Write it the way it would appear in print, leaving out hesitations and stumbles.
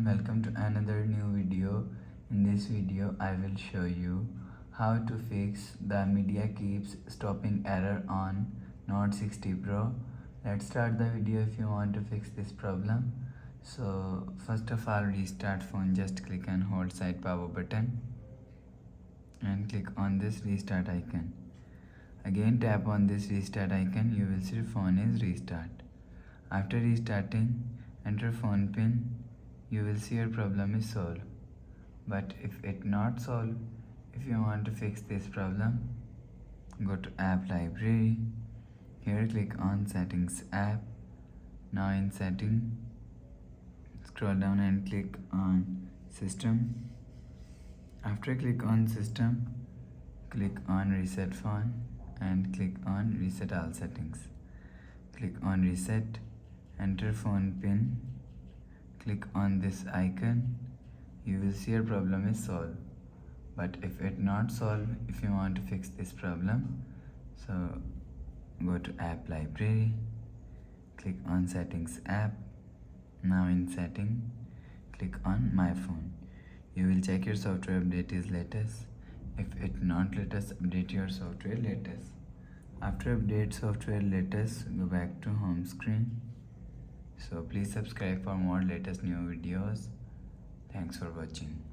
welcome to another new video. In this video I will show you how to fix the media keeps stopping error on Note 60 Pro. Let's start the video if you want to fix this problem. So first of all, restart phone. Just click and hold side power button and click on this restart icon. Again tap on this restart icon. You will see phone is restart. After restarting, enter phone pin. You will see your problem is solved. But if it not solved, if you want to fix this problem, go to app library. Here click on settings app. Now in setting, scroll down and click on system. After click on system, click on reset phone and click on reset all settings. Click on reset, enter phone pin, click on this icon. You will see your problem is solved. But if it not solved, if you want to fix this problem, so go to app library, click on settings app. Now in setting, click on my phone. You will check your software update is latest. If it not latest, update your software latest. After update software latest, go back to home screen. So please subscribe for more latest new videos. Thanks for watching.